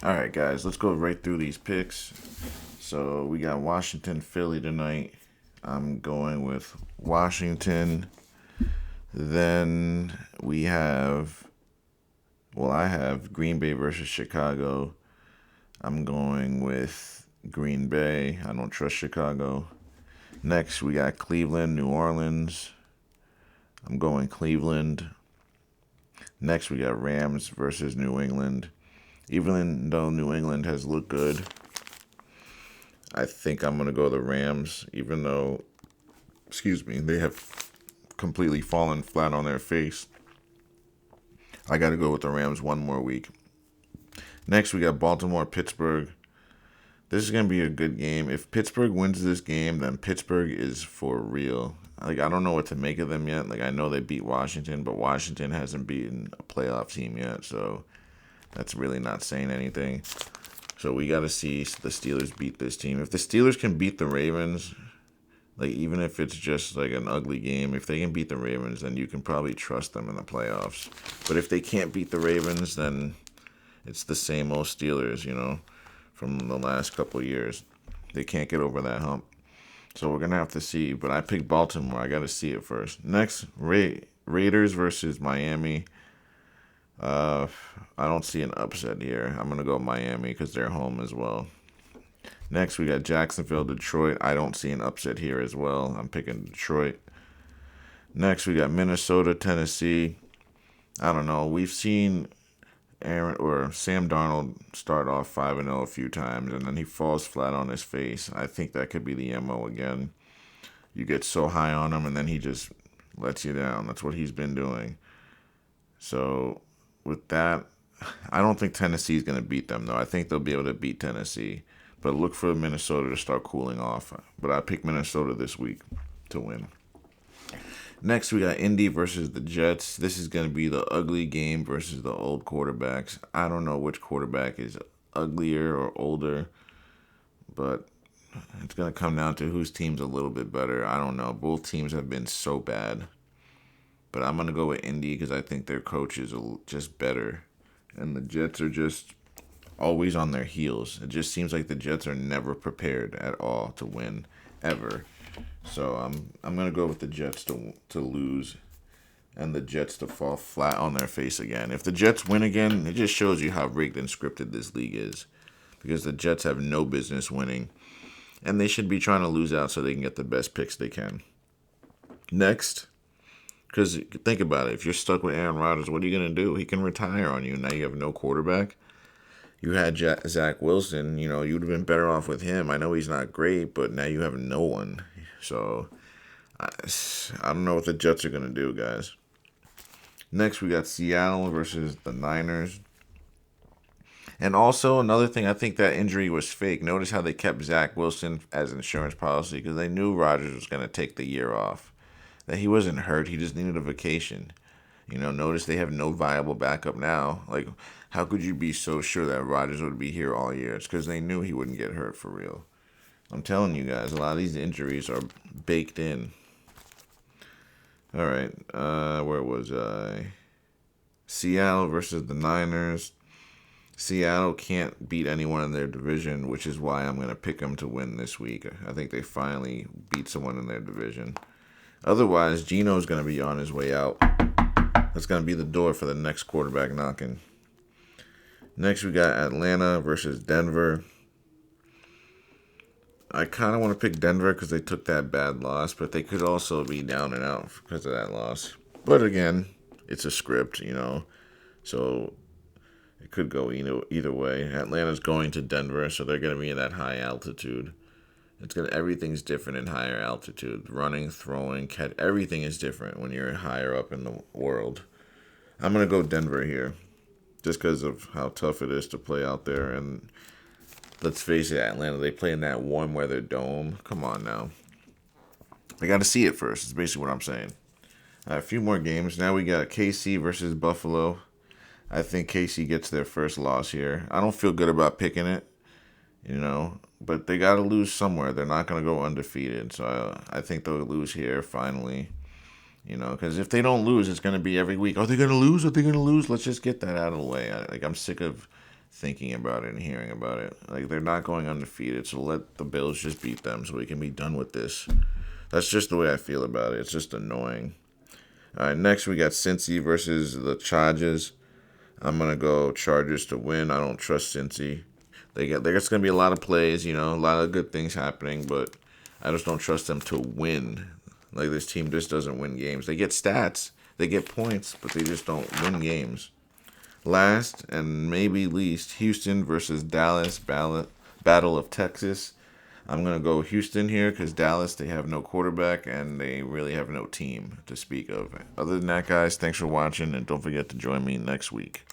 All right, guys, let's go right through these picks. So we got Washington, Philly tonight. I'm going with Washington. Then we have, well, I have Green Bay versus Chicago. I'm going with Green Bay. I don't trust Chicago. Next, we got Cleveland, New Orleans. I'm going Cleveland. Next, we got Rams versus New England. Even though New England has looked good, I think I'm going to go the Rams, even though, excuse me, they have completely fallen flat on their face. I got to go with the Rams one more week. Next, we got Baltimore, Pittsburgh. This is going to be a good game. If Pittsburgh wins this game, then Pittsburgh is for real. Like, I don't know what to make of them yet. Like, I know they beat Washington, but Washington hasn't beaten a playoff team yet, so that's really not saying anything. So we got to see the Steelers beat this team. If the Steelers can beat the Ravens, like even if it's just like an ugly game, if they can beat the Ravens, then you can probably trust them in the playoffs. But if they can't beat the Ravens, then it's the same old Steelers, from the last couple of years. They can't get over that hump. So we're gonna have to see. But I picked Baltimore. I got to see it first. Next, Raiders versus Miami. Uh, I don't see an upset here. I'm gonna go Miami because they're home as well. Next, we got Jacksonville, Detroit. I don't see an upset here as well. I'm picking Detroit. Next, we got Minnesota, Tennessee. I don't know. We've seen Aaron or Sam Darnold start off 5-0 a few times, and then he falls flat on his face. I think that could be the MO again. You get so high on him, and then he just lets you down. That's what he's been doing. So, with that, I don't think Tennessee's going to beat them, though. I think they'll be able to beat Tennessee. But look for Minnesota to start cooling off. But I picked Minnesota this week to win. Next, we got Indy versus the Jets. This is going to be the ugly game versus the old quarterbacks. I don't know which quarterback is uglier or older, but it's going to come down to whose team's a little bit better. I don't know. Both teams have been so bad. But I'm going to go with Indy because I think their coach is just better. And the Jets are just always on their heels. It just seems like the Jets are never prepared at all to win, ever. So I'm gonna go with the Jets to lose, and the Jets to fall flat on their face again. If the Jets win again, it just shows you how rigged and scripted this league is, because the Jets have no business winning, and they should be trying to lose out so they can get the best picks they can. Next, because think about it, if you're stuck with Aaron Rodgers, what are you gonna do? He can retire on you. Now you have no quarterback. You had Zach Wilson, you'd have been better off with him. I know he's not great, but now you have no one. So I don't know what the Jets are going to do, guys. Next, we got Seattle versus the Niners. And also, another thing, I think that injury was fake. Notice how they kept Zach Wilson as insurance policy because they knew Rodgers was going to take the year off. That he wasn't hurt, he just needed a vacation. Notice they have no viable backup now. Like, how could you be so sure that Rodgers would be here all year? It's because they knew he wouldn't get hurt for real. I'm telling you guys, a lot of these injuries are baked in. All right, where was I? Seattle versus the Niners. Seattle can't beat anyone in their division, which is why I'm going to pick them to win this week. I think they finally beat someone in their division. Otherwise, Geno's going to be on his way out. That's going to be the door for the next quarterback knocking. Next, we got Atlanta versus Denver. I kind of want to pick Denver because they took that bad loss, but they could also be down and out because of that loss. But again, it's a script, so it could go either way. Atlanta's going to Denver, so they're going to be in that high altitude. Everything's different in higher altitude. Running, throwing, everything is different when you're higher up in the world. I'm gonna go Denver here, just because of how tough it is to play out there. And let's face it, Atlanta, they play in that warm weather dome. Come on now, I got to see it first. It's basically what I'm saying. A few more games. Now we got KC versus Buffalo. I think KC gets their first loss here. I don't feel good about picking it, but they got to lose somewhere. They're not going to go undefeated. So I think they'll lose here finally. Because if they don't lose, it's going to be every week. Are they going to lose? Are they going to lose? Let's just get that out of the way. I'm sick of thinking about it and hearing about it. Like, they're not going undefeated, so let the Bills just beat them so we can be done with this. That's just the way I feel about it. It's just annoying. All right, next we got Cincy versus the Chargers. I'm gonna go Chargers to win. I don't trust Cincy. There's gonna be a lot of plays, a lot of good things happening, but I just don't trust them to win. Like, this team just doesn't win games. They get stats, they get points, but they just don't win games. Last and maybe least, Houston versus Dallas, Battle of Texas. I'm going to go Houston here because Dallas, they have no quarterback and they really have no team to speak of. Other than that, guys, thanks for watching and don't forget to join me next week.